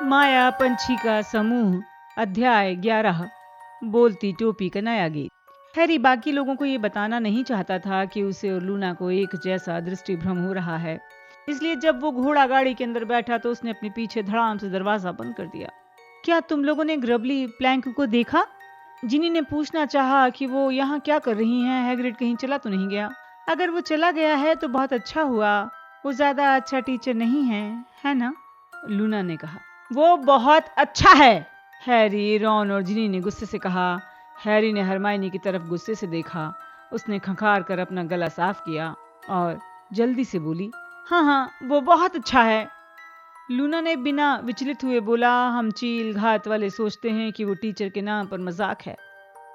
माया पंछी का समूह, अध्याय 11। बोलती टोपी का नया गीत। हैरी बाकी लोगों को ये बताना नहीं चाहता था कि उसे और लूना को एक जैसा दृष्टि भ्रम हो रहा है, इसलिए जब वो घोड़ा गाड़ी के अंदर बैठा तो उसने अपने पीछे धड़ाम से दरवाजा बंद कर दिया। क्या तुम लोगों ने ग्रबली प्लैंक को देखा? जिनी ने पूछना चाहा कि वो यहाँ क्या कर रही हैं। हैग्रिड कहीं चला तो नहीं गया? अगर वो चला गया है तो बहुत अच्छा हुआ, वो ज्यादा अच्छा टीचर नहीं है ना? लूना ने कहा। वो बहुत अच्छा है, हैरी, रॉन और जिनी ने गुस्से से कहा। हैरी ने हरमाइनी की तरफ गुस्से से देखा। उसने खंखार कर अपना गला साफ किया और जल्दी से बोली, हाँ, वो बहुत अच्छा है। लूना ने बिना विचलित हुए बोला, हम चील घात वाले सोचते हैं कि वो टीचर के नाम पर मजाक है।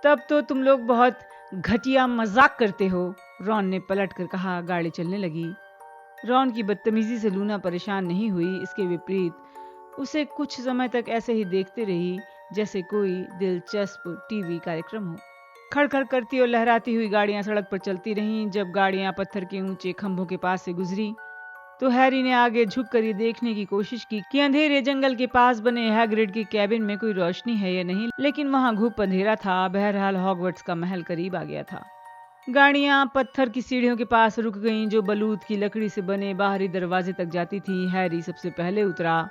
तब तो तुम लोग बहुत घटिया मजाक करते हो, रॉन ने पलट कर कहा। गाड़ी चलने लगी। रॉन की बदतमीजी से लूना परेशान नहीं हुई, इसके विपरीत उसे कुछ समय तक ऐसे ही देखते रही जैसे कोई दिलचस्प टीवी कार्यक्रम हो। खड़खड़ करती और लहराती हुई गाड़ियां सड़क पर चलती रहीं। जब गाड़ियां पत्थर के ऊंचे खंभों के पास से गुजरी तो हैरी ने आगे झुक कर ये देखने की कोशिश की कि अंधेरे जंगल के पास बने हैग्रिड की कैबिन में कोई रोशनी है या नहीं, लेकिन वहां घुप अंधेरा था। बहरहाल हॉगवर्ट्स का महल करीब आ गया था। गाड़ियां पत्थर की सीढ़ियों के पास रुक गईं जो बलूत की लकड़ी से बने बाहरी दरवाजे तक जाती थी। हैरी सबसे पहले उतरा।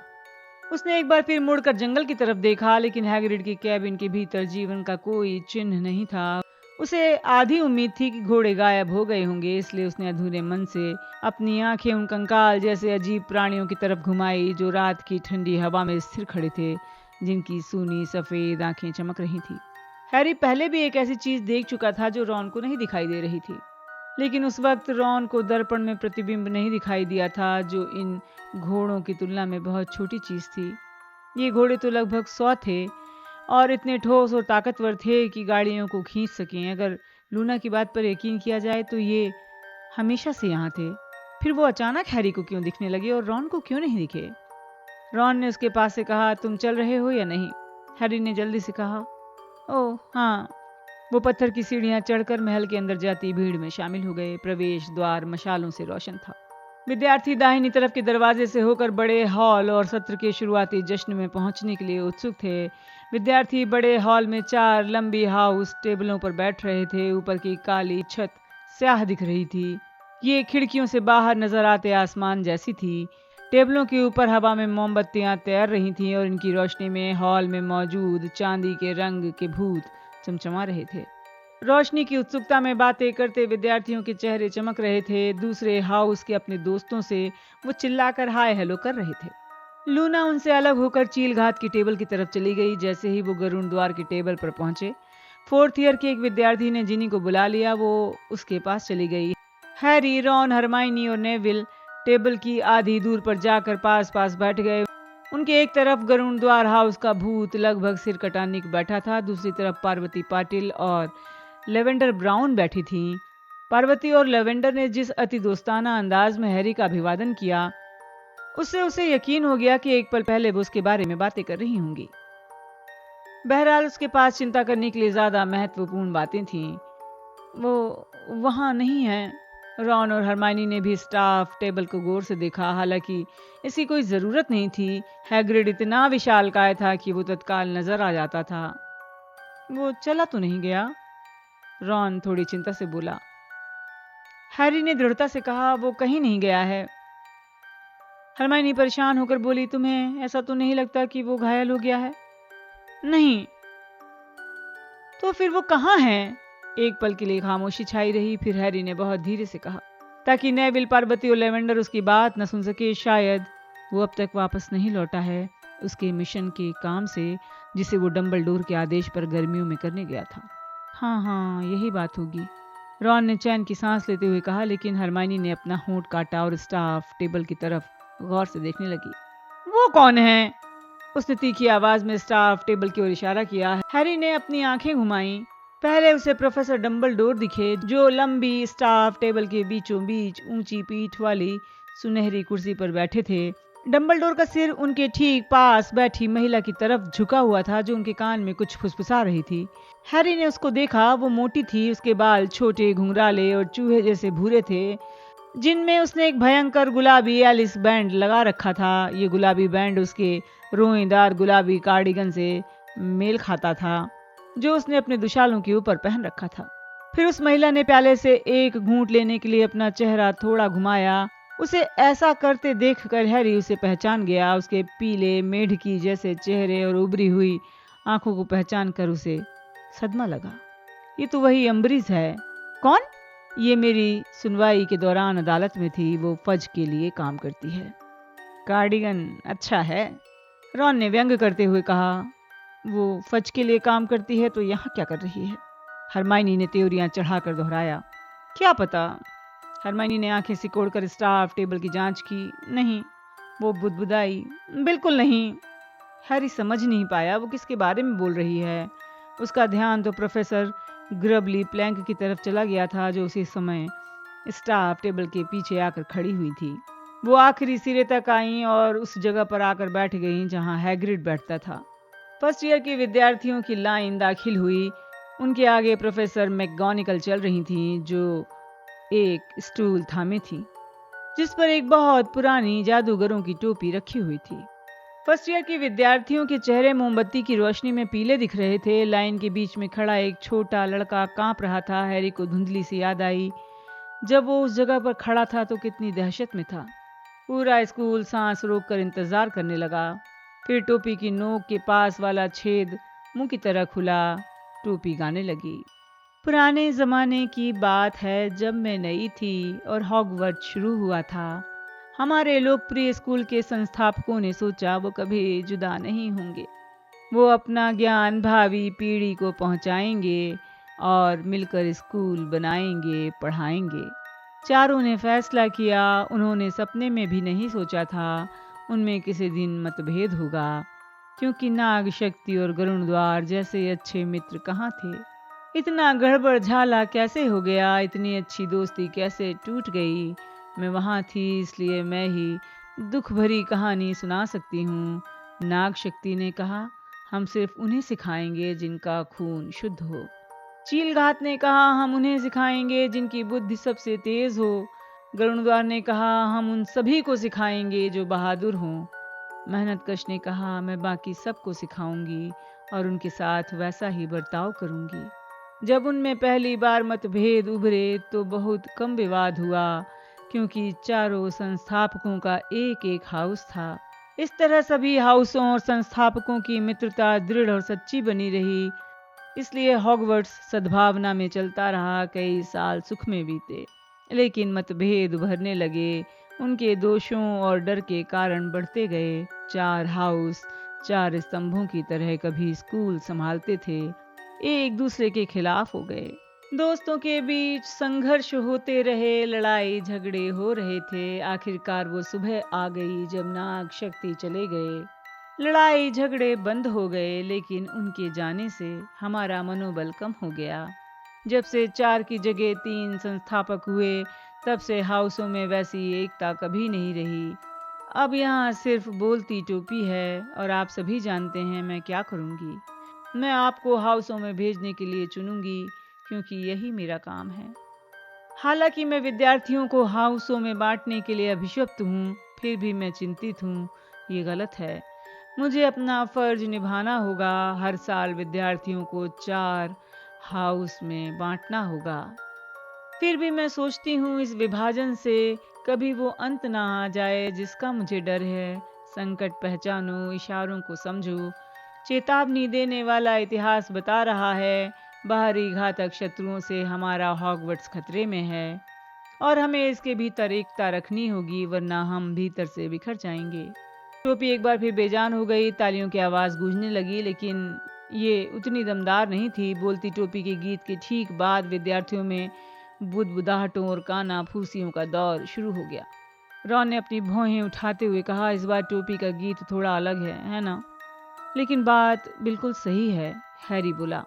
उसने एक बार फिर मुड़कर जंगल की तरफ देखा, लेकिन हैग्रिड की कैबिन के भीतर जीवन का कोई चिन्ह नहीं था। उसे आधी उम्मीद थी कि घोड़े गायब हो गए होंगे, इसलिए उसने अधूरे मन से अपनी आंखें उन कंकाल जैसे अजीब प्राणियों की तरफ घुमाई जो रात की ठंडी हवा में स्थिर खड़े थे, जिनकी सूनी सफेद आंखें चमक रही थी। हैरी पहले भी एक ऐसी चीज देख चुका था जो रॉन को नहीं दिखाई दे रही थी, लेकिन उस वक्त रॉन को दर्पण में प्रतिबिंब नहीं दिखाई दिया था, जो इन घोड़ों की तुलना में बहुत छोटी चीज थी। ये घोड़े तो लगभग 100 थे और इतने ठोस और ताकतवर थे कि गाड़ियों को खींच सकें। अगर लूना की बात पर यकीन किया जाए तो ये हमेशा से यहाँ थे। फिर वो अचानक हैरी को क्यों दिखने लगे और रॉन को क्यों नहीं दिखे? रॉन ने उसके पास से कहा, तुम चल रहे हो या नहीं? हैरी ने जल्दी से कहा, ओह हाँ। वो पत्थर की सीढ़ियां चढ़कर महल के अंदर जाती भीड़ में शामिल हो गए। प्रवेश द्वार मशालों से रोशन था। विद्यार्थी दाहिनी तरफ के दरवाजे से होकर बड़े हॉल और सत्र के शुरुआती जश्न में पहुंचने के लिए उत्सुक थे। विद्यार्थी बड़े हॉल में 4 लंबी हाउस टेबलों पर बैठ रहे थे। ऊपर की काली छत स्याह दिख रही थी। ये खिड़कियों से बाहर नजर आते आसमान जैसी थी। टेबलों के ऊपर हवा में मोमबत्तियां तैर रही थीं और इनकी रोशनी में हॉल में मौजूद चांदी के रंग के भूत चमचमा रहे थे। रोशनी की उत्सुकता में बातें करते विद्यार्थियों के चेहरे चमक रहे थे। दूसरे हाउस के अपने दोस्तों से वो चिल्लाकर हाय हेलो कर रहे थे। लूना उनसे अलग होकर चील घात की टेबल की तरफ चली गई। जैसे ही वो गरुण द्वार की टेबल पर पहुंचे, 4th ईयर के एक विद्यार्थी ने जिनी को बुला लिया। वो उसके पास चली गई। हैरी, रॉन, हरमाइनी और नेविल टेबल की आधी दूर पर जाकर पास पास बैठ गए। उनके एक तरफ गरुण द्वार हाउस का भूत लगभग सिर कटाने को बैठा था, दूसरी तरफ पार्वती पाटिल और लेवेंडर ब्राउन बैठी थीं। पार्वती और लेवेंडर ने जिस अति दोस्ताना अंदाज में हैरी का अभिवादन किया, उससे उसे यकीन हो गया कि एक पल पहले वो उसके बारे में बातें कर रही होंगी। बहरहाल उसके पास चिंता करने के लिए ज्यादा महत्वपूर्ण बातें थीं। वो वहां नहीं है। रॉन और हरमाइनी ने भी स्टाफ टेबल को गौर से देखा, हालांकि इसकी कोई जरूरत नहीं थी। हैग्रिड इतना विशालकाय था कि वो तत्काल नजर आ जाता था। वो चला तो नहीं गया? रॉन थोड़ी चिंता से बोला। हैरी ने दृढ़ता से कहा, वो कहीं नहीं गया है। हरमाइनी परेशान होकर बोली, तुम्हें ऐसा तो नहीं लगता कि वो घायल हो गया है? नहीं। तो फिर वो कहाँ है? एक पल के लिए खामोशी छाई रही। फिर हैरी ने बहुत धीरे से कहा, ताकि नेविल, पार्वती और लेवेंडर उसकी बात न सुन सके। शायद वो अब तक वापस नहीं लौटा है उसके मिशन के काम से, जिसे वो डंबलडोर के आदेश पर गर्मियों में करने गया था। हाँ, यही बात होगी, रॉन ने चैन की सांस लेते हुए कहा। लेकिन हरमाइनी ने अपना होंठ काटा और स्टाफ टेबल की तरफ गौर से देखने लगी। वो कौन है? उसने तीखी आवाज में स्टाफ टेबल की ओर इशारा किया। हैरी ने अपनी आंखें घुमाई। पहले उसे प्रोफेसर डंबलडोर दिखे, जो लंबी स्टाफ टेबल के बीचों बीच ऊंची पीठ वाली सुनहरी कुर्सी पर बैठे थे। डंबलडोर का सिर उनके ठीक पास बैठी महिला की तरफ झुका हुआ था, जो उनके कान में कुछ फुसफुसा रही थी। हैरी ने उसको देखा। वो मोटी थी, उसके बाल छोटे, घुंघराले और चूहे जैसे भूरे थे, जिनमें उसने एक भयंकर गुलाबी एलिस बैंड लगा रखा था। ये गुलाबी बैंड उसके रोएदार गुलाबी कार्डिगन से मेल खाता था जो उसने अपने दुशालों के ऊपर पहन रखा था। फिर उस महिला ने प्याले से एक घूंट लेने के लिए अपना चेहरा थोड़ा घुमाया। उसे ऐसा करते देखकर हैरी उसे पहचान गया। उसके पीले मेढकी जैसे चेहरे और उभरी हुई आंखों को पहचान कर उसे सदमा लगा। ये तो वही अम्बरीज है। कौन? ये मेरी सुनवाई के दौरान अदालत में थी। वो फज के लिए काम करती है। कार्डिगन अच्छा है, रॉन ने व्यंग करते हुए कहा। वो फज के लिए काम करती है तो यहाँ क्या कर रही है? हरमाइनी ने त्योरियां चढ़ाकर दोहराया। क्या पता? हरमाइनी ने आंखें सिकोड़कर स्टाफ टेबल की जांच की। नहीं, वो बुदबुदाई। बिल्कुल नहीं। हैरी समझ नहीं पाया वो किसके बारे में बोल रही है। उसका ध्यान तो प्रोफेसर ग्रबली प्लैंक की तरफ चला गया था जो उसी समय स्टाफ टेबल के पीछे आकर खड़ी हुई थी। वो आखिरी सिरे तक आई और उस जगह पर आकर बैठ गई जहां हैग्रिड बैठता था। फर्स्ट ईयर के विद्यार्थियों की लाइन दाखिल हुई। उनके आगे प्रोफेसर मैकगॉनिकल चल रही थी जो एक स्टूल थामे थी जिस पर एक बहुत पुरानी जादूगरों की टोपी रखी हुई थी। फर्स्ट ईयर के विद्यार्थियों के चेहरे मोमबत्ती की रोशनी में पीले दिख रहे थे। लाइन के बीच में खड़ा एक छोटा लड़का कांप रहा था। हैरी को धुंधली सी याद आई जब वो उस जगह पर खड़ा था तो कितनी दहशत में था। पूरा स्कूल सांस रोककर इंतजार करने लगा। फिर टोपी की नोक के पास वाला छेद मुंह की तरह खुला। टोपी गाने लगी। पुराने जमाने की बात है जब मैं नई थी और हॉगवर्ट्स शुरू हुआ था। हमारे लोकप्रिय स्कूल के संस्थापकों ने सोचा वो कभी जुदा नहीं होंगे। वो अपना ज्ञान भावी पीढ़ी को पहुंचाएंगे और मिलकर स्कूल बनाएंगे, पढ़ाएंगे। चारों ने फैसला किया। उन्होंने सपने में भी नहीं सोचा था उनमें किसी दिन मतभेद होगा, क्योंकि नाग शक्ति और गरुण द्वार जैसे अच्छे मित्र कहाँ थे। इतना गड़बड़ झाला कैसे हो गया? इतनी अच्छी दोस्ती कैसे टूट गई? मैं वहाँ थी इसलिए मैं ही दुख भरी कहानी सुना सकती हूँ। नाग शक्ति ने कहा, हम सिर्फ उन्हें सिखाएंगे जिनका खून शुद्ध हो। चीलघात ने कहा, हम उन्हें सिखाएंगे जिनकी बुद्धि सबसे तेज हो। गरुणद्वार ने कहा, हम उन सभी को सिखाएंगे जो बहादुर हों। मेहनतकश ने कहा, मैं बाकी सबको सिखाऊंगी और उनके साथ वैसा ही बर्ताव करूंगी। जब उनमें पहली बार मतभेद उभरे तो बहुत कम विवाद हुआ, क्योंकि चारों संस्थापकों का एक एक हाउस था। इस तरह सभी हाउसों और संस्थापकों की मित्रता दृढ़ और सच्ची बनी रही। इसलिए हॉगवर्ट्स सद्भावना में चलता रहा। कई साल सुख में बीते, लेकिन मतभेद उभरने लगे। उनके दोषों और डर के कारण बढ़ते गए। चार हाउस चार स्तंभों की तरह कभी स्कूल संभालते थे, एक दूसरे के खिलाफ हो गए। दोस्तों के बीच संघर्ष होते रहे, लड़ाई झगड़े हो रहे थे। आखिरकार वो सुबह आ गई जब नाग शक्ति चले गए। लड़ाई झगड़े बंद हो गए, लेकिन उनके जाने से हमारा मनोबल कम हो गया। जब से 4 की जगह 3 संस्थापक हुए, तब से हाउसों में वैसी एकता कभी नहीं रही। अब यहाँ सिर्फ बोलती टोपी है और आप सभी जानते हैं मैं क्या करूँगी। मैं आपको हाउसों में भेजने के लिए चुनूंगी, क्योंकि यही मेरा काम है। हालांकि मैं विद्यार्थियों को हाउसों में बांटने के लिए अभिशप्त हूँ, फिर भी मैं चिंतित हूँ। ये गलत है। मुझे अपना फर्ज निभाना होगा। हर साल विद्यार्थियों को 4 हाउस में बांटना होगा। फिर भी मैं सोचती हूँ इस विभाजन से कभी वो अंत ना आ जाए जिसका मुझे डर है। संकट पहचानो, इशारों को समझो। चेतावनी देने वाला इतिहास बता रहा है, बाहरी घातक शत्रुओं से हमारा हॉगवर्ट्स खतरे में है और हमें इसके भीतर एकता रखनी होगी, वरना हम भीतर से बिखर जाएंगे। टोपी एक बार फिर बेजान हो गई। तालियों की आवाज़ गूंजने लगी, लेकिन ये उतनी दमदार नहीं थी। बोलती टोपी के गीत के ठीक बाद विद्यार्थियों में बुदबुदाहटों और काना फूसियों का दौर शुरू हो गया। रॉन ने अपनी भौहें उठाते हुए कहा, इस बार टोपी का गीत थोड़ा अलग है ना? लेकिन बात बिल्कुल सही है, हैरी बोला।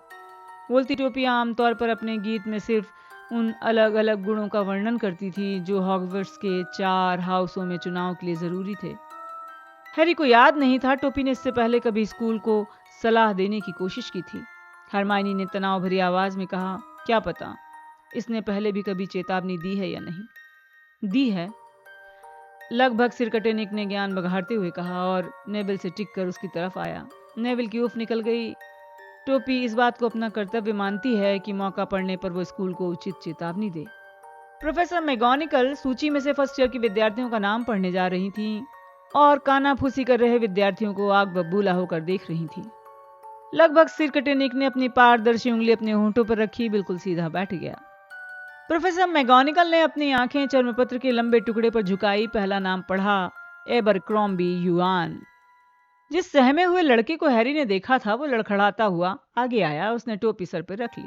बोलती टोपी आमतौर पर अपने गीत में सिर्फ उन अलग अलग गुणों का वर्णन करती थी जो हॉगवर्ट्स के 4 हाउसों में चुनाव के लिए ज़रूरी थे। हैरी को याद नहीं था टोपी ने इससे पहले कभी स्कूल को सलाह देने की कोशिश की थी। हरमाइनी ने तनाव भरी आवाज में कहा, क्या पता इसने पहले भी कभी चेतावनी दी है या नहीं। दी है? लगभग सिरकटे निक ने ज्ञान बघाड़ते हुए कहा और नेविल से टिक कर उसकी तरफ आया। नेविल की उफ निकल गई। टोपी इस बात को अपना कर्तव्य मानती है कि मौका पड़ने पर वो स्कूल को उचित चेतावनी दे। प्रोफेसर मैगोनिकल सूची में से फर्स्ट ईयर के विद्यार्थियों का नाम पढ़ने जा रही थीं और कानाफूसी कर रहे विद्यार्थियों को आग बबूला होकर देख रही थीं। लगभग सिरकटे निक ने अपनी पारदर्शी उंगली अपने होंठों पर रखी, बिल्कुल सीधा बैठ गया। प्रोफेसर मैगोनिकल ने अपनी आंखें चर्मपत्र के लंबे टुकड़े पर झुकाई। पहला नाम पढ़ा, एबरक्रॉम्बी युआन। जिस सहमे हुए लड़के को हैरी ने देखा था वो लड़खड़ाता हुआ आगे आया। उसने टोपी सर पर रख ली।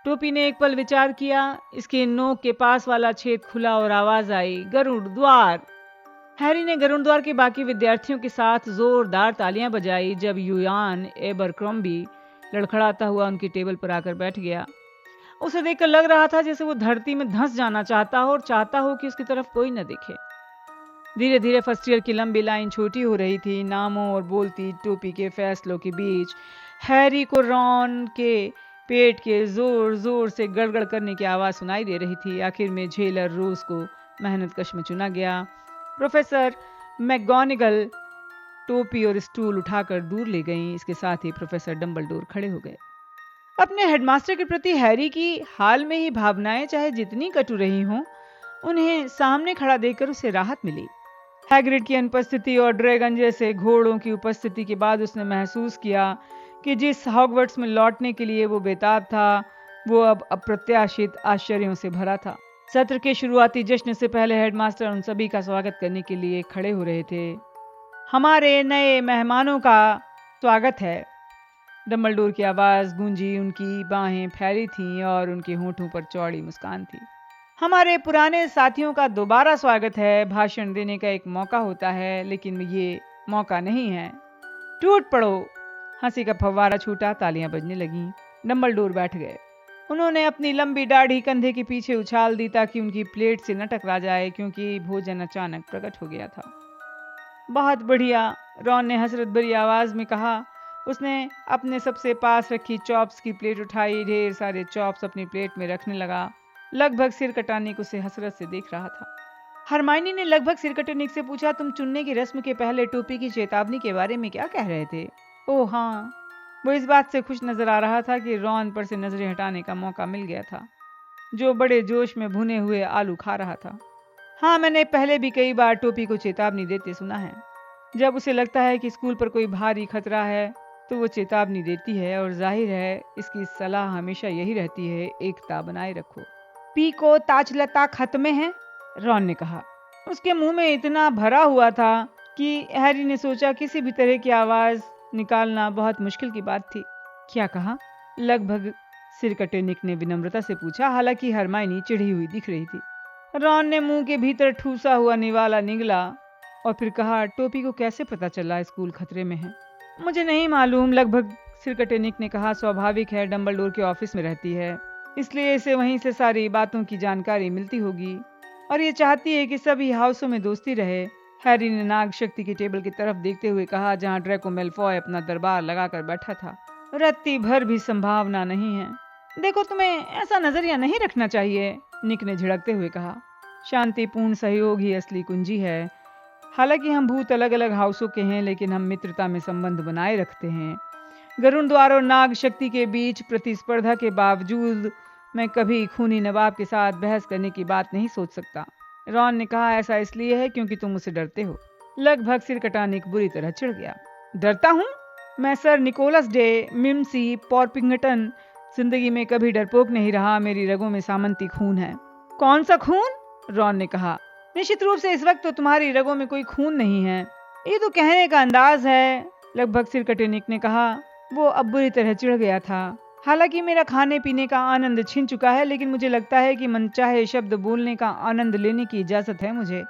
टोपी ने एक पल विचार किया। इसके नोक के पास वाला छेद खुला और आवाज आई, गरुड़ द्वार। हैरी ने गरुड़ द्वार के बाकी विद्यार्थियों के साथ जोरदार तालियां बजाई जब युआन एबरक्रॉम्बी लड़खड़ाता हुआ उनकी टेबल पर आकर बैठ गया। उसे देखकर लग रहा था जैसे वो धरती में धंस जाना चाहता हो और चाहता हो कि उसकी तरफ कोई न देखे। धीरे धीरे फर्स्ट ईयर की लंबी लाइन छोटी हो रही थी। नामों और बोलती टोपी के फैसलों के बीच हैरी को रॉन के पेट के जोर जोर से गड़गड़ करने की आवाज सुनाई दे रही थी। आखिर में झेलर रोज को मेहनत कश में चुना गया। प्रोफेसर मैगोनिगल टोपी और स्टूल उठाकर दूर ले गईं। इसके साथ ही प्रोफेसर डंबलडोर खड़े हो गए। अपने हेडमास्टर के प्रति हैरी की हाल में ही भावनाएं चाहे जितनी कटु रही हों, उन्हें सामने खड़ा देखकर उसे राहत मिली। हैग्रिड की अनुपस्थिति और ड्रैगन जैसे घोड़ों की उपस्थिति के बाद उसने महसूस किया कि जिस हॉगवर्ट्स में लौटने के लिए वो बेताब था वो अब अप्रत्याशित आश्चर्यों से भरा था। सत्र के शुरुआती जश्न से पहले हेडमास्टर उन सभी का स्वागत करने के लिए खड़े हो रहे थे। हमारे नए मेहमानों का स्वागत है। डंबलडोर की आवाज गूंजी। उनकी बाहें फैली थीं और उनके होंठों पर चौड़ी मुस्कान थी। हमारे पुराने साथियों का दोबारा स्वागत है। भाषण देने का एक मौका होता है लेकिन ये मौका नहीं है। टूट पड़ो। हंसी का फव्वारा छूटा। तालियां बजने लगीं। डंबलडोर बैठ गए। उन्होंने अपनी लंबी दाढ़ी कंधे के पीछे उछाल दी ताकि उनकी प्लेट से न टकरा जाए, क्योंकि भोजन अचानक प्रकट हो गया था। बहुत बढ़िया, रॉन ने हसरत भरी आवाज में कहा। उसने अपने सबसे पास रखी चॉप्स की प्लेट उठाई। ढेर सारे चॉप्स अपनी प्लेट में रखने लगा। लगभग सिर कटानिक उसे हसरत से देख रहा था। हरमाइनी ने लगभग सिर कटानिक से पूछा, तुम चुनने की रस्म के पहले टोपी की चेतावनी के बारे में क्या कह रहे थे? ओह हाँ। वो इस बात से खुश नजर आ रहा था कि रॉन पर से नजरें हटाने का मौका मिल गया था, जो बड़े जोश में भुने हुए आलू खा रहा था। हाँ, मैंने पहले भी कई बार टोपी को चेतावनी देते सुना है। जब उसे लगता है कि स्कूल पर कोई भारी खतरा है तो वो चेतावनी देती है, और जाहिर है इसकी सलाह हमेशा यही रहती है, एकता बनाए रखो। पी को ताजलता खत में है, रॉन ने कहा। उसके मुंह में इतना भरा हुआ था कि हैरी ने सोचा किसी भी तरह की आवाज निकालना बहुत मुश्किल की बात थी। क्या कहा? लगभग सिर कटे निक ने विनम्रता से पूछा, हालांकि हरमाइनी चिढ़ी हुई दिख रही थी। रॉन ने मुंह के भीतर ठूसा हुआ निवाला निगला और फिर कहा, टोपी को कैसे पता चला स्कूल खतरे में है? मुझे नहीं मालूम, लगभग सिर कटे निक ने कहा। स्वाभाविक है, डंबलडोर के ऑफिस में रहती है, इसलिए इसे वहीं से सारी बातों की जानकारी मिलती होगी और ये चाहती है कि सभी हाउसों में दोस्ती रहे। हैरी ने नाग शक्ति की टेबल की तरफ देखते हुए कहा, जहां ड्रैको मेलफॉय अपना दरबार लगाकर बैठा था। रत्ती भर भी संभावना नहीं है। देखो, तुम्हें ऐसा नजरिया नहीं रखना चाहिए, निक ने झिड़कते हुए कहा। शांतिपूर्ण सहयोग ही असली कुंजी है। हालांकि हम भूत अलग अलग हाउसों के हैं, लेकिन हम मित्रता में संबंध बनाए रखते हैं। गरुड़ द्वार और नाग शक्ति के बीच प्रतिस्पर्धा के बावजूद मैं कभी खूनी नवाब के साथ बहस करने की बात नहीं सोच सकता। रॉन ने कहा, ऐसा इसलिए है क्योंकि तुम उसे डरते हो। लगभग सिर कटानिक बुरी तरह चिढ़ गया। डरता हूँ? मैं सर निकोलस डे मिम्सी पॉर्पिंगटन जिंदगी में कभी डरपोक नहीं रहा। मेरी रगों में सामंती खून है। कौन सा खून? रॉन ने कहा। निश्चित रूप से इस वक्त तो तुम्हारी रगों में कोई खून नहीं है, ये तो कहने का अंदाज है, लगभग सिर कटेनिक ने कहा। वो अब बुरी तरह चिढ़ गया था। हालांकि मेरा खाने पीने का आनंद छिन चुका है, लेकिन मुझे लगता है कि मनचाहे शब्द बोलने का आनंद लेने की इजाजत है मुझे।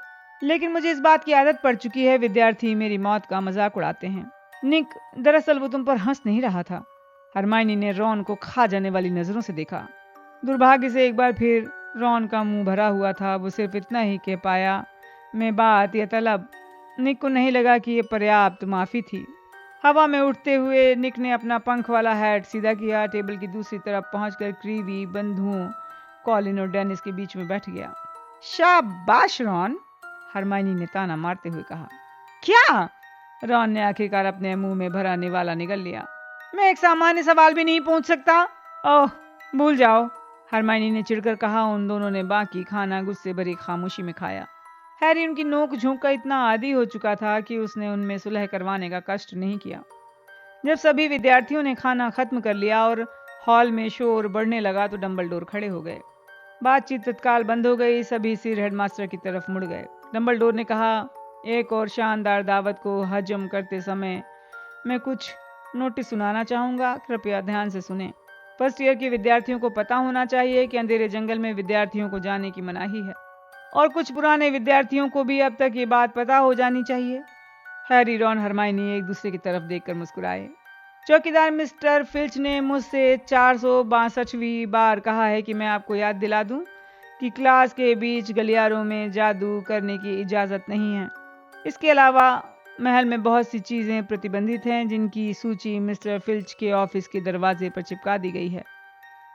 लेकिन मुझे इस बात की आदत पड़ चुकी है, विद्यार्थी मेरी मौत का मजाक उड़ाते हैं। निक, दरअसल वो तुम पर हंस नहीं रहा था। हरमाइनी ने रॉन को खा जाने वाली नजरों से देखा। दुर्भाग्य से एक बार फिर रॉन का मुंह भरा हुआ था। वो सिर्फ इतना ही कह पाया, मैं बात या तलब। निक को नहीं लगा कि ये पर्याप्त माफी थी। हवा में उठते हुए निक ने अपना पंख वाला हैट सीधा किया, टेबल की दूसरी तरफ पहुंचकर क्रीवी बंधुओं कॉलिन और डेनिस के बीच में बैठ गया। शाबाश रॉन, हरमाइनी ने ताना मारते हुए कहा। क्या? रॉन ने आखिरकार अपने मुंह में भरा निवाला निगल लिया। मैं एक सामान्य सवाल भी नहीं पूछ सकता? ओह, भूल जाओ, हरमाइनी ने चिढ़कर कहा। उन दोनों ने बाकी खाना गुस्से भरी खामोशी में खाया। हैरी उनकी नोक झोंक का इतना आदी हो चुका था कि उसने उनमें सुलह करवाने का कष्ट नहीं किया। जब सभी विद्यार्थियों ने खाना खत्म कर लिया और हॉल में शोर बढ़ने लगा तो डंबलडोर खड़े हो गए। बातचीत तत्काल बंद हो गई। सभी सिर हेडमास्टर की तरफ मुड़ गए। डंबलडोर ने कहा, एक और शानदार दावत को हजम करते समय मैं कुछ नोटिस सुनाना चाहूंगा, कृपया ध्यान से सुने। फर्स्ट ईयर के विद्यार्थियों को पता होना चाहिए कि अंधेरे जंगल में विद्यार्थियों को जाने की मनाही है, और कुछ पुराने विद्यार्थियों को भी अब तक ये बात पता हो जानी चाहिए। हैरी, रॉन, हरमाइनी एक दूसरे की तरफ देखकर मुस्कुराए। चौकीदार मिस्टर फिल्च ने मुझसे 462वीं बार कहा है कि मैं आपको याद दिला दूं कि क्लास के बीच गलियारों में जादू करने की इजाज़त नहीं है। इसके अलावा महल में बहुत सी चीज़ें प्रतिबंधित हैं, जिनकी सूची मिस्टर फिल्च के ऑफिस के दरवाजे पर चिपका दी गई है।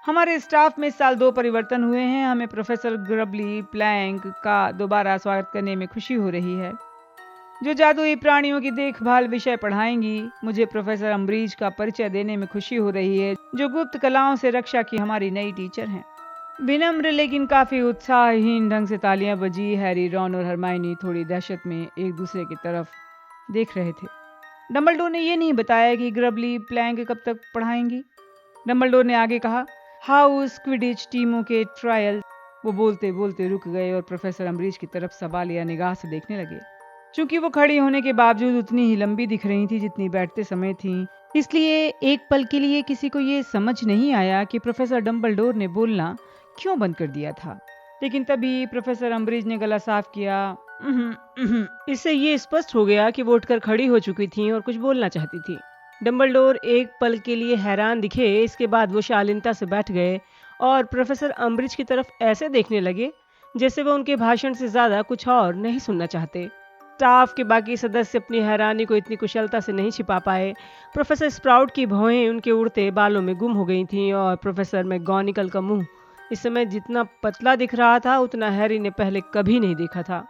हमारे स्टाफ में इस साल 2 परिवर्तन हुए हैं। हमें प्रोफेसर ग्रबली प्लैंक का दोबारा स्वागत करने में खुशी हो रही है, जो जादुई प्राणियों की देखभाल विषय पढ़ाएंगी। मुझे प्रोफेसर अम्ब्रीज का परिचय देने में खुशी हो रही है, जो गुप्त कलाओं से रक्षा की हमारी नई टीचर हैं। विनम्र लेकिन काफी उत्साहहीन ढंग से तालियां बजी। हैरी, रॉन और हरमाइनी थोड़ी दहशत में एक दूसरे की तरफ देख रहे थे। डंबलडोर ने यह नहीं बताया कि ग्रबली प्लैंक कब तक पढ़ाएंगी। डंबलडोर ने आगे कहा, हाउस क्विडिच टीमों के ट्रायल। वो बोलते बोलते रुक गए और प्रोफेसर अम्ब्रीज की तरफ सवालिया निगाह से देखने लगे। चूंकि वो खड़ी होने के बावजूद उतनी ही लंबी दिख रही थी जितनी बैठते समय थी, इसलिए एक पल के लिए किसी को ये समझ नहीं आया कि प्रोफेसर डंबलडोर ने बोलना क्यों बंद कर दिया था। लेकिन तभी प्रोफेसर अम्ब्रीज ने गला साफ किया। इससे ये स्पष्ट हो गया कि वो उठकर खड़ी हो चुकी थी और कुछ बोलना चाहती थी। डंबलडोर एक पल के लिए हैरान दिखे। इसके बाद वो शालीनता से बैठ गए और प्रोफेसर अम्ब्रीज की तरफ ऐसे देखने लगे जैसे वो उनके भाषण से ज्यादा कुछ और नहीं सुनना चाहते। स्टाफ के बाकी सदस्य अपनी हैरानी को इतनी कुशलता से नहीं छिपा पाए। प्रोफेसर स्प्राउट की भौहें उनके उड़ते बालों में गुम हो गई थीं और प्रोफेसर मैगोनिकल का मुंह इस समय जितना पतला दिख रहा था उतना हैरी ने पहले कभी नहीं देखा था।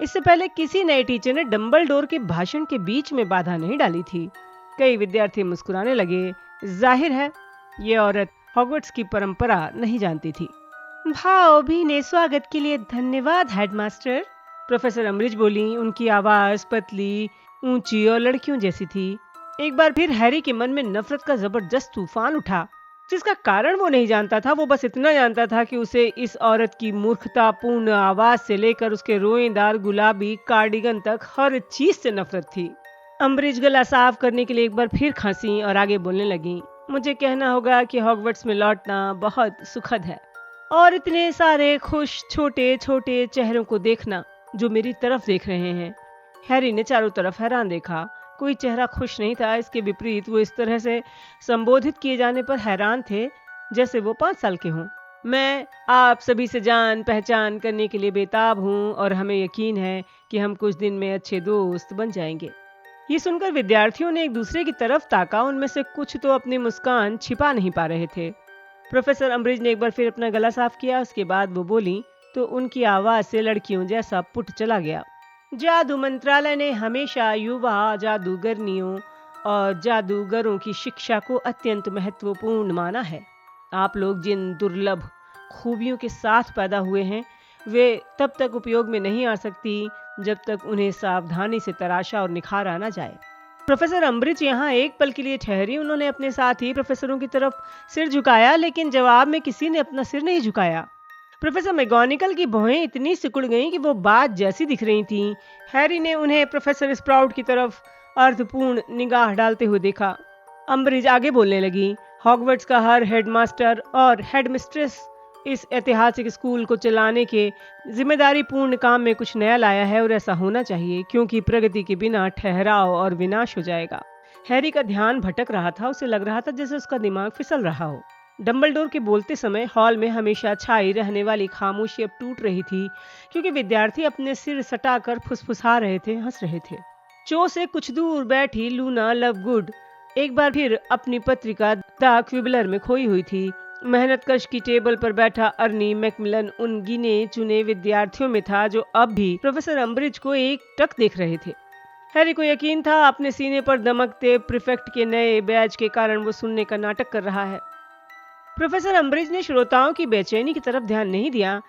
इससे पहले किसी नए टीचर ने डंबलडोर के भाषण के बीच में बाधा नहीं डाली थी। कई विद्यार्थी मुस्कुराने लगे। जाहिर है ये औरत हॉगवर्ट्स की परंपरा नहीं जानती थी। भावभीने स्वागत के लिए धन्यवाद हेडमास्टर, प्रोफेसर अम्ब्रीज बोली। उनकी आवाज पतली, ऊंची और लड़कियों जैसी थी। एक बार फिर हैरी के मन में नफरत का जबरदस्त तूफान उठा, जिसका कारण वो नहीं जानता था। वो बस इतना जानता था कि उसे इस औरत की मूर्खतापूर्ण आवाज से लेकर उसके रोएदार गुलाबी कार्डिगन तक हर चीज से नफरत थी। अम्ब्रीज गला साफ करने के लिए एक बार फिर खांसी और आगे बोलने लगी। मुझे कहना होगा कि हॉगवर्ट्स में लौटना बहुत सुखद है, और इतने सारे खुश छोटे छोटे चेहरों को देखना जो मेरी तरफ देख रहे हैं। हैरी ने चारों तरफ हैरान देखा। कोई चेहरा खुश नहीं था। इसके विपरीत वो इस तरह से संबोधित किए जाने पर हैरान थे जैसे वो 5 साल के हों। मैं आप सभी से जान पहचान करने के लिए बेताब हूँ और हमें यकीन है कि हम कुछ दिन में अच्छे दोस्त बन जाएंगे। ये सुनकर विद्यार्थियों ने एक दूसरे की तरफ ताका। उनमें से कुछ तो अपनी मुस्कान छिपा नहीं पा रहे थे। प्रोफेसर अम्ब्रीज ने एक बार फिर अपना गला साफ किया। उसके बाद वो बोली तो उनकी आवाज से लड़कियों जैसा पुट चला गया। जादू मंत्रालय ने हमेशा युवा जादूगरनियों और जादूगरों की शिक्षा को अत्यंत महत्वपूर्ण माना है। आप लोग जिन दुर्लभ खूबियों के साथ पैदा हुए हैं वे तब तक उपयोग में नहीं आ सकती जब तक उन्हें सावधानी से तराशा और निखारा ना जाए। प्रोफेसर अम्ब्रीज यहाँ एक पल के लिए ठहरी। उन्होंने अपने साथी प्रोफेसरों की तरफ सिर झुकाया, लेकिन जवाब में किसी ने अपना सिर नहीं झुकाया। प्रोफेसर मैगोनिकल की भौहें इतनी सिकुड़ गईं कि वो बात जैसी दिख रही थीं। हैरी ने उन्हें प्रोफेसर स्प्राउट की तरफ अर्थपूर्ण निगाह डालते हुए देखा। अम्ब्रीज आगे बोलने लगी। हॉगवर्ट्स का हर हेडमास्टर और हेडमिस्ट्रेस इस ऐतिहासिक स्कूल को चलाने के जिम्मेदारी पूर्ण काम में कुछ नया लाया है, और ऐसा होना चाहिए क्योंकि प्रगति के बिना ठहराव और विनाश हो जाएगा। हैरी का ध्यान भटक रहा था। उसे लग रहा था जैसे उसका दिमाग फिसल रहा हो। डंबलडोर के बोलते समय हॉल में हमेशा छाई रहने वाली खामोशी अब टूट रही थी, क्योंकि विद्यार्थी अपने सिर सटाकर फुसफुसा रहे थे, हंस रहे थे। चो से कुछ दूर बैठी लूना लवगुड एक बार फिर अपनी पत्रिका द क्विबलर में खोई हुई थी। मेहनतकश की टेबल पर बैठा अर्नी मैकमिलन उन गिने चुने विद्यार्थियों में था जो अब भी प्रोफेसर अम्बरिज को एक टक देख रहे थे। हैरी को यकीन था अपने सीने पर दमकते प्रीफेक्ट के नए बैज के कारण वो सुनने का नाटक कर रहा है। प्रोफेसर अम्बरिज ने श्रोताओं की बेचैनी की तरफ ध्यान नहीं दिया।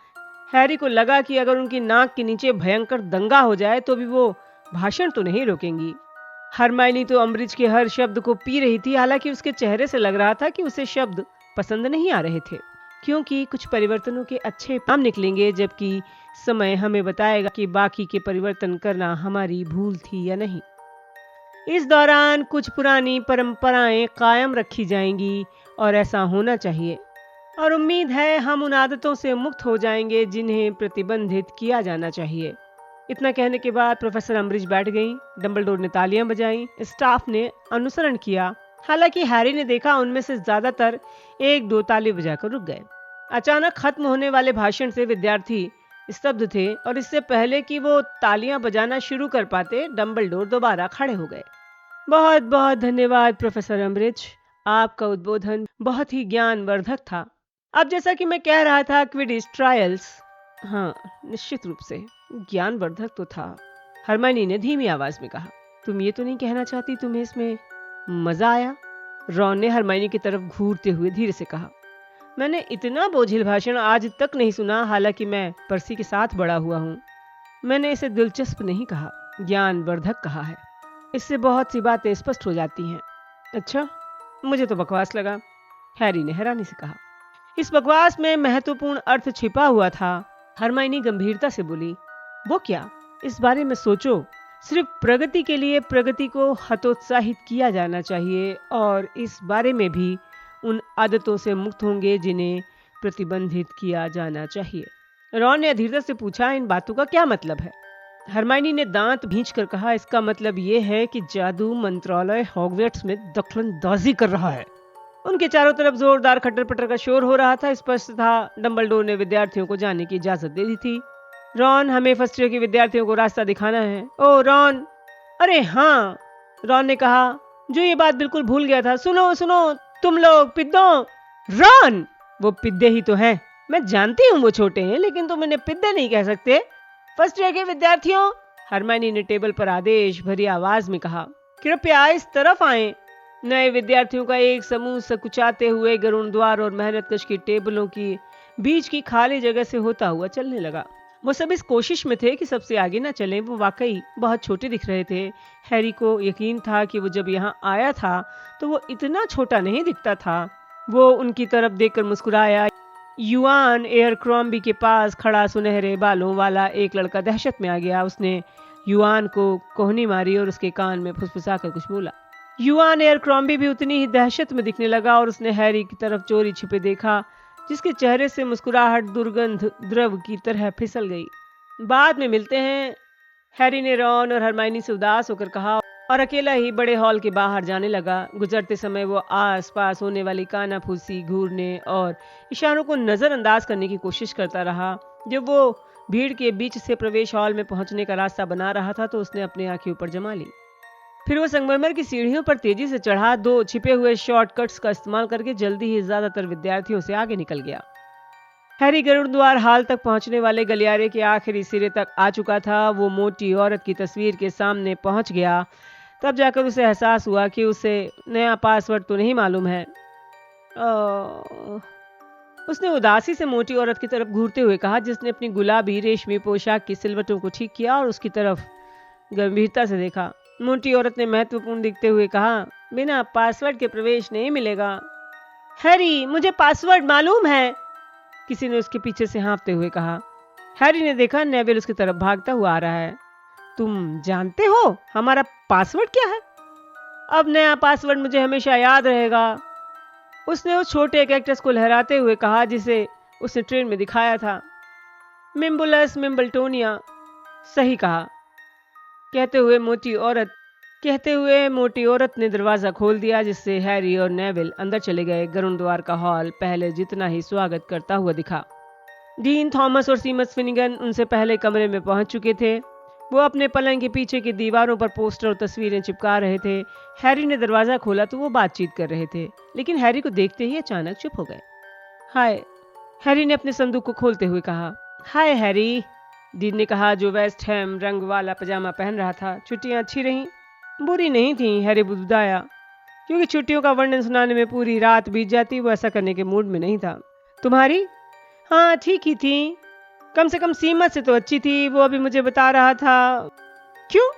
हैरी को लगा कि अगर उनकी नाक के नीचे भयंकर दंगा हो जाए तो भी वो भाषण तो नहीं रोकेंगी। हरमाइनी तो अम्बरिज के हर शब्द को पी रही थी, हालांकि उसके चेहरे से लग रहा था कि उसे शब्द पसंद नहीं आ रहे थे, क्योंकि कुछ परिवर्तनों के अच्छे परिणाम निकलेंगे, जबकि समय हमें बताएगा कि बाकी के परिवर्तन करना हमारी भूल थी या नहीं। इस दौरान कुछ पुरानी परंपराएं कायम रखी जाएंगी और ऐसा होना चाहिए, और उम्मीद है हम उन आदतों से मुक्त हो जाएंगे जिन्हें प्रतिबंधित किया जाना चाहिए। इतना कहने के बाद प्रोफेसर अम्बरिज बैठ गईं। डंबलडोर ने तालियां बजाईं। स्टाफ ने अनुसरण किया। हालांकि हैरी ने देखा उनमें से ज्यादातर एक दो ताली बजाकर रुक गए। अचानक खत्म होने वाले भाषण से विद्यार्थी स्तब्ध थे, और इससे पहले कि वो तालियां बजाना शुरू कर पाते, डंबलडोर दोबारा खड़े हो गए। बहुत बहुत धन्यवाद प्रोफेसर अम्बरिज, आपका उद्बोधन बहुत ही ज्ञानवर्धक था। अब जैसा कि मैं कह रहा था, क्विडिच ट्रायल्स, हाँ निश्चित रूप से ज्ञानवर्धक तो था, हरमाइनी ने धीमी आवाज में कहा। तुम ये तो नहीं कहना चाहती तुम्हें इसमें मजा आया? रॉन ने हरमाइनी की तरफ घूरते हुए धीरे से कहा। मैंने इतना बोझिल भाषण आज तक नहीं सुना, हालांकि मैं पर्सी के साथ बड़ा हुआ हूँ। मैंने इसे दिलचस्प नहीं कहा, ज्ञानवर्धक कहा है। इससे बहुत सी बातें स्पष्ट हो जाती हैं। अच्छा, मुझे तो बकवास लगा, हैरी ने हैरानी से कहा। इस बकवास में महत्वपूर्ण अर्थ छिपा हुआ था, हरमाइनी गंभीरता से बोली। वो क्या? इस बारे में सोचो। सिर्फ प्रगति के लिए प्रगति को हतोत्साहित किया जाना चाहिए, और इस बारे में भी उन आदतों से मुक्त होंगे जिन्हें प्रतिबंधित किया जाना चाहिए। रॉन ने अधीरता से पूछा, इन बातों का क्या मतलब है? हरमाइनी ने दांत भींचकर कहा, इसका मतलब ये है कि जादू मंत्रालय हॉगवर्ट्स में दखलंदाजी कर रहा है। उनके चारों तरफ जोरदार खट्टर पटर का शोर हो रहा था। स्पष्ट था डंबलडोर ने विद्यार्थियों को जाने की इजाजत दे दी थी। रॉन, हमें फर्स्ट ईयर के विद्यार्थियों को रास्ता दिखाना है। ओ रॉन! अरे हाँ, रॉन ने कहा, जो ये बात बिल्कुल भूल गया था। सुनो सुनो तुम लोग पिद्दों। रॉन! वो पिद्दे ही तो हैं। मैं जानती हूँ वो छोटे हैं, लेकिन तुम इन्हें पिद्दे नहीं कह सकते। फर्स्ट ईयर के विद्यार्थियों, हरमाइनी ने टेबल पर आदेश भरी आवाज में कहा, कृपया इस तरफ आएं। नए विद्यार्थियों का एक समूह सकुचाते हुए गरुड़ द्वार और मेहनतकश की टेबलों की बीच की खाली जगह से होता हुआ चलने लगा। वो सब इस कोशिश में थे कि सबसे आगे न चलें। वो वाकई बहुत छोटे दिख रहे थे। हैरी को यकीन था कि वो जब यहाँ आया था तो वो इतना छोटा नहीं दिखता था। वो उनकी तरफ देखकर मुस्कुराया। युआन एयरक्रॉम्बी के पास खड़ा सुनहरे बालों वाला एक लड़का दहशत में आ गया। उसने युआन को कोहनी मारी और उसके कान में फुसफुसाकर कुछ बोला। युआन एयरक्रॉम्बी भी उतनी ही दहशत में दिखने लगा, और उसने हैरी की तरफ चोरी छिपे देखा, जिसके चेहरे से मुस्कुराहट दुर्गंध द्रव की तरह फिसल गई। बाद में मिलते हैं, हैरी ने रॉन और हरमाइनी से उदास होकर कहा, और अकेला ही बड़े हॉल के बाहर जाने लगा। गुजरते समय वो आस-पास होने वाली कानाफूसी, घूरने और इशारों को नजरअंदाज करने की कोशिश करता रहा। जब वो भीड़ के बीच से प्रवेश हॉल में पहुंचने का रास्ता बना रहा था तो उसने अपनी आंखें ऊपर जमा ली। फिर वो संगमरमर की सीढ़ियों पर तेजी से चढ़ा। दो छिपे हुए शॉर्टकट्स का इस्तेमाल करके जल्दी ही ज्यादातर विद्यार्थियों से आगे निकल गया। हैरी गरुड़ द्वार हाल तक पहुंचने वाले गलियारे के आखिरी सिरे तक आ चुका था। वो मोटी औरत की तस्वीर के सामने पहुंच गया। तब जाकर उसे एहसास हुआ कि उसे नया पासवर्ड तो नहीं मालूम है। उसने उदासी से मोटी औरत की तरफ घूरते हुए कहा, जिसने अपनी गुलाबी रेशमी पोशाक की सिलवटों को ठीक किया और उसकी तरफ गंभीरता से देखा। मोटी औरत ने महत्वपूर्ण दिखते हुए कहा, बिना पासवर्ड के प्रवेश नहीं मिलेगा। हैरी, मुझे पासवर्ड मालूम है, किसी ने उसके पीछे से हाँफते हुए कहा। हैरी ने देखा नेविल उसकी तरफ भागता हुआ आ रहा है। तुम जानते हो हमारा पासवर्ड क्या है? अब नया पासवर्ड मुझे हमेशा याद रहेगा, उसने उस छोटे कैक्टस को लहराते हुए कहा जिसे उसने ट्रेन में दिखाया था। मिम्बुलस मिम्बल्टोनिया, सही कहा। कहते हुए मोटी औरत ने दरवाजा खोल दिया, जिससे हैरी और नेविल अंदर चले गए। गरुड़ द्वार का हॉल पहले जितना ही स्वागत करता हुआ दिखा। डीन थॉमस और सीमस फिनिगन उनसे पहले कमरे में पहुंच चुके थे। वो अपने पलंग के पीछे की दीवारों पर पोस्टर और तस्वीरें चिपका रहे थे। हैरी ने दरवाजा खोला तो वो बातचीत कर रहे थे, लेकिन हैरी को देखते ही अचानक चुप हो गए। हाय, हैरी ने अपने संदूक को खोलते हुए कहा। हाय हैरी, डीन ने कहा, जो वेस्ट हैम रंग वाला पजामा पहन रहा था। छुट्टियां अच्छी रहीं? बुरी नहीं थी, हैरी बुदबुदाया। क्योंकि छुट्टियों का वर्णन सुनाने में पूरी रात बीत जाती, वो ऐसा करने के मूड में नहीं था। तुम्हारी? हाँ, ठीक ही थी। कम से कम सीमस से तो अच्छी थी, वो अभी मुझे बता रहा था। क्यों?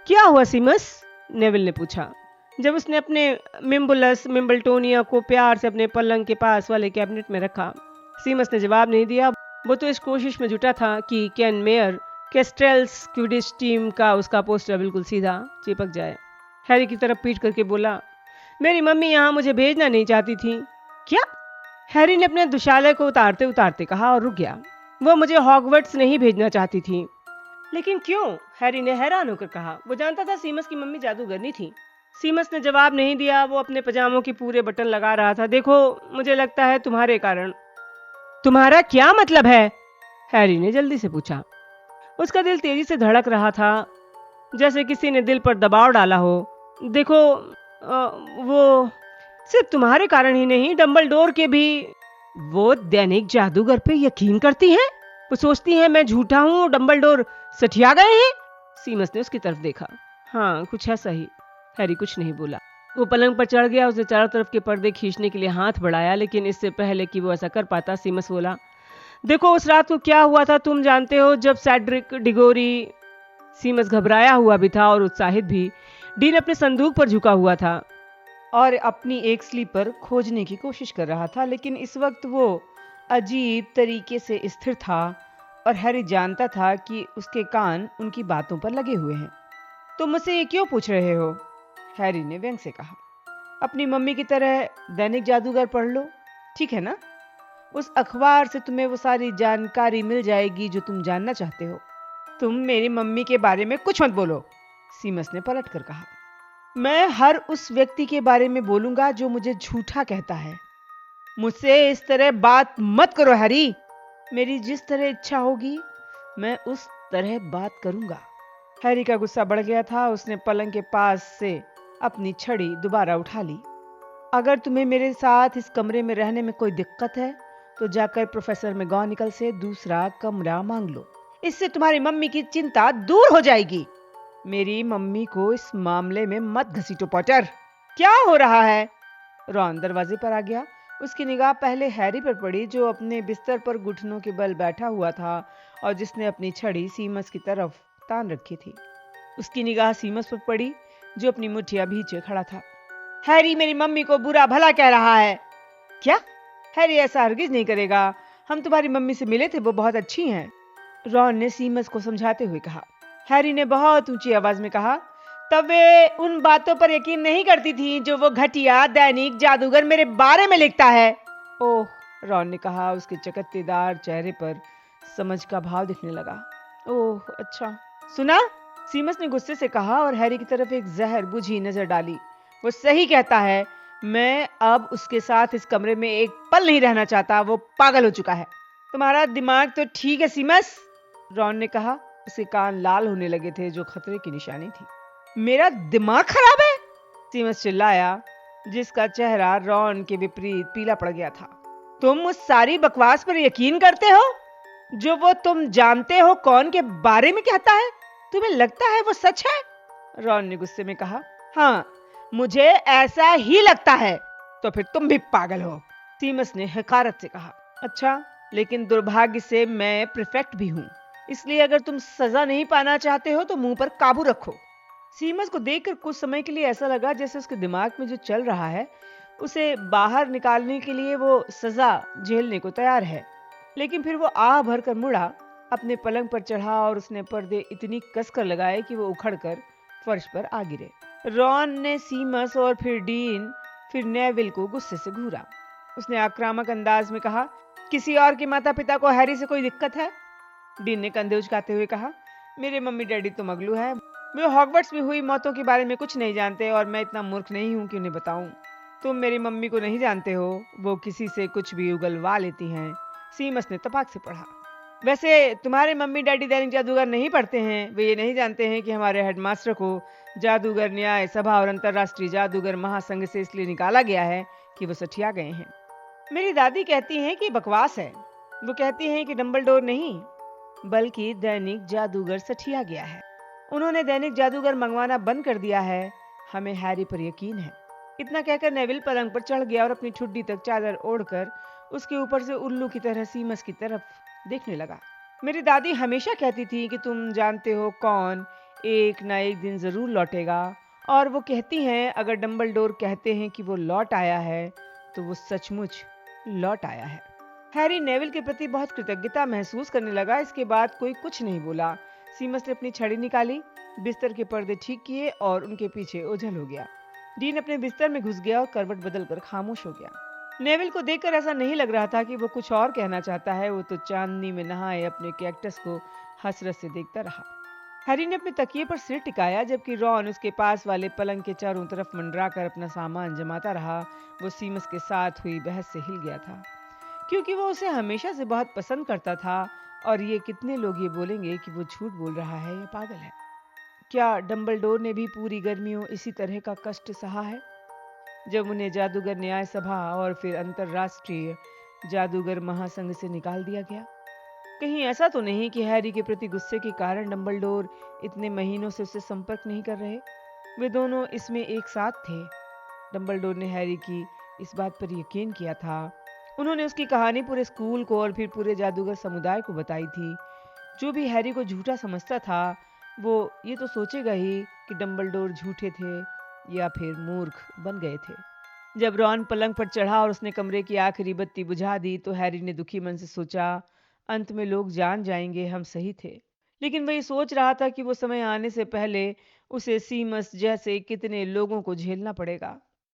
क्या हुआ सीमस? नेविल ने पूछा, जब उसने अपने मिम्बुलस मिम्बल्टोनिया को प्यार से अपने पलंग के पास वाले कैबिनेट में रखा। सीमस ने जवाब नहीं दिया। वो तो इस कोशिश में जुटा था कि केन मेयर कैस्ट्रेल्स क्विडिच टीम का उसका पोस्टर बिल्कुल सीधा चिपक जाए। हैरी की तरफ पीट करके बोला, मेरी मम्मी यहाँ मुझे भेजना नहीं चाहती थी। क्या? हैरी ने अपने दुशाले को उतारते उतारते कहा और रुक गया। वो मुझे हॉगवर्ट्स नहीं भेजना चाहती थी। लेकिन क्यों? हैरी ने हैरान होकर कहा। वो जानता था सीमस की मम्मी जादूगरनी थी। सीमस ने जवाब नहीं दिया। वो अपने पजामों की पूरे बटन लगा रहा था। देखो, मुझे लगता है तुम्हारे कारण। तुम्हारा क्या मतलब है? हैरी ने जल्दी से पूछा। उसका दिल तेजी से धड़क रहा था, जैसे किसी ने दिल पर दबाव डाला हो। देखो, वो सिर्फ तुम्हारे कारण ही नहीं, डंबलडोर के भी। वो दैनिक जादूगर पे यकीन करती हैं? वो सोचती हैं मैं झूठा हूँ, डंबलडोर सठिया गए हैं? सीमस ने उसकी तरफ देखा। हाँ, कुछ ऐसा ही। हैरी कुछ नहीं बोला। वो पलंग पर चढ़ गया। उसने चारों तरफ के पर्दे खींचने के लिए हाथ बढ़ाया, लेकिन इससे पहले कि वो ऐसा कर पाता, सीमस बोला, देखो, उस रात को क्या हुआ था तुम जानते हो, जब सैड्रिक डिगोरी। सीमस घबराया हुआ भी था और उत्साहित भी। डीन अपने संदूक पर झुका हुआ था और अपनी एक स्लीपर खोजने की कोशिश कर रहा था, लेकिन इस वक्त वो अजीब तरीके से स्थिर था और हैरी जानता था कि उसके कान उनकी बातों पर लगे हुए हैं। तुम मुझसे ये क्यों पूछ रहे हो? हैरी ने व्यंग से कहा। अपनी मम्मी की तरह दैनिक जादूगर पढ़ लो, ठीक है ना? उस अखबार से तुम्हें वो सारी जानकारी मिल जाएगी जो तुम जानना चाहते हो। तुम मेरी मम्मी के बारे में कुछ मत बोलो, सीमस ने पलट कर कहा। मैं हर उस व्यक्ति के बारे में बोलूंगा जो मुझे झूठा कहता है। मुझसे इस तरह बात मत करो हैरी। मेरी जिस तरह इच्छा होगी मैं उस तरह बात करूंगा। हैरी का गुस्सा बढ़ गया था। उसने पलंग के पास से अपनी छड़ी दोबारा उठा ली। अगर तुम्हें मेरे साथ इस कमरे में रहने में कोई दिक्कत है तो जाकर प्रोफेसर मैगोनिकल से दूसरा कमरा मांग लो। इससे तुम्हारी मम्मी की चिंता दूर हो जाएगी। मेरी मम्मी को इस मामले में मत घसीटो पॉटर। क्या हो रहा है? रॉन दरवाजे पर आ गया। उसकी निगाह पहले हैरी पर पड़ी, जो अपने बिस्तर पर घुटनों के बल बैठा हुआ था और जिसने अपनी छड़ी सीमस की तरफ तान रखी थी। उसकी निगाह सीमस पर पड़ी, जो अपनी मुठ्ठियां भींचे खड़ा था। हैरी मेरी मम्मी को बुरा भला कह रहा है। क्या? हैरी ऐसा हरगिज नहीं करेगा। हम तुम्हारी मम्मी से मिले थे, वो बहुत अच्छी हैं, रॉन ने सीमस को समझाते हुए कहा। हैरी ने बहुत ऊंची आवाज में कहा, तब वे उन बातों पर यकीन नहीं करती थी जो वो घटिया दैनिक जादूगर मेरे बारे में लिखता है। ओह, रॉन ने कहा। उसके चकत्तेदार चेहरे पर समझ का भाव दिखने लगा। ओह, अच्छा। सुना? सीमस ने गुस्से से कहा और हैरी की तरफ एक जहर बुझी नजर डाली। वो सही कहता है। मैं अब उसके साथ इस कमरे में एक पल नहीं रहना चाहता। वो पागल हो चुका है। तुम्हारा दिमाग तो ठीक है सीमस, रॉन ने कहा। उसके कान लाल होने लगे थे, जो खतरे की निशानी थी। मेरा दिमाग खराब है? सीमस चिल्लाया, जिसका चेहरा रॉन के विपरीत पीला पड़ गया था। तुम उस सारी बकवास पर यकीन करते हो जो वो तुम जानते हो कौन के बारे में कहता है? तुम्हें लगता है वो सच है? रॉन ने गुस्से में कहा। हाँ, मुझे ऐसा ही लगता है। तो फिर तुम भी पागल हो, सीमस ने हकारत से कहा। अच्छा, लेकिन दुर्भाग्य से मैं प्रीफेक्ट भी हूं, इसलिए अगर तुम सजा नहीं पाना चाहते हो तो मुंह पर काबू रखो। सीमस को देखकर कुछ समय के लिए ऐसा लगा जैसे उसके दिमाग में जो चल रहा है उसे बाहर निकालने के लिए वो सजा झेलने को तैयार है। लेकिन फिर वो आह भरकर मुड़ा, अपने पलंग पर चढ़ा और उसने पर्दे इतनी कसकर लगाए कि वो उखड़कर फर्श पर आ गिरे। रॉन ने सीमस और फिर डीन, फिर नेविल को गुस्से से घूरा। उसने आक्रामक अंदाज में कहा, किसी और के माता पिता को हैरी से कोई दिक्कत है? डीन ने कंधे उचकाते हुए कहा, मेरे मम्मी डैडी तो मगलू है। वे हॉगवर्ट्स में हुई मौतों के बारे में कुछ नहीं जानते और मैं इतना मूर्ख नहीं हूं कि उन्हें बताऊं। तुम मेरी मम्मी को नहीं जानते हो, वो किसी से कुछ भी उगलवा लेती हैं, सीमस ने तपाक से पढ़ा। वैसे तुम्हारे मम्मी डैडी दैनिक जादूगर नहीं पढ़ते हैं। वे ये नहीं जानते हैं कि हमारे हेडमास्टर को जादूगर न्याय सभा और अंतर्राष्ट्रीय जादूगर महासंघ से इसलिए निकाला गया है कि वो सठिया गए हैं। मेरी दादी कहती हैं कि बकवास है। वो कहती हैं कि डंबलडोर नहीं, बल्कि दैनिक जादूगर सठिया गया है। उन्होंने दैनिक जादूगर मंगवाना बंद कर दिया है। हमें हैरी पर यकीन है। इतना कहकर नेविल पलंग पर चढ़ गया और अपनी ठुड्डी तक चादर ओढ़कर उसके ऊपर से उल्लू की तरह सीमस की तरफ देखने लगा। मेरी दादी हमेशा कहती थी कि तुम जानते हो कौन एक ना एक दिन जरूर लौटेगा, और वो कहती हैं अगर डंबलडोर कहते हैं कि वो लौट आया है तो वो सचमुच लौट आया है। हैरी नेविल के प्रति बहुत कृतज्ञता महसूस करने लगा। इसके बाद कोई कुछ नहीं बोला। सीमस ने अपनी छड़ी निकाली, बिस्तर के पर्दे ठीक किए और उनके पीछे ओझल हो गया। डीन अपने बिस्तर में घुस गया और करवट बदलकर खामोश हो गया। नेविल को देखकर ऐसा नहीं लग रहा था कि वो कुछ और कहना चाहता है। वो तो चांदनी में नहाए अपने कैक्टस को हसरत से देखता रहा। हैरी ने अपने तकिए पर सिर टिकाया, जबकि रॉन उसके पास वाले पलंग के चारों तरफ मंडराकर अपना सामान जमाता रहा। वो सीमस के साथ हुई बहस से हिल गया था, क्योंकि वो उसे हमेशा से बहुत पसंद करता था। और ये कितने लोग ये बोलेंगे कि वो झूठ बोल रहा है या पागल है। क्या डंबलडोर ने भी पूरी गर्मियों इसी तरह का कष्ट सहा है, जब उन्हें जादूगर न्याय सभा और फिर अंतरराष्ट्रीय जादूगर महासंघ से निकाल दिया गया? कहीं ऐसा तो नहीं कि हैरी के प्रति गुस्से के कारण डंबलडोर इतने महीनों से उससे संपर्क नहीं कर रहे? वे दोनों इसमें एक साथ थे। डंबलडोर ने हैरी की इस बात पर यकीन किया था। उन्होंने उसकी कहानी पूरे स्कूल को और फिर पूरे जादूगर समुदाय को बताई थी। जो भी हैरी को झूठा समझता था, वो ये तो सोचेगा ही कि डंबलडोर झूठे थे या फिर मूर्ख बन गए थे। जब रॉन पलंग पर चढ़ा और उसने कमरे की आखिरी बत्ती बुझा दी, तो हैरी ने दुखी मन से सोचा, अंत में लोग जान जाएंगे हम सही थे। लेकिन वही सोच रहा था कि वो समय आने से पहले उसे सीमस जैसे कितने लोगों को झेलना पड़ेगा।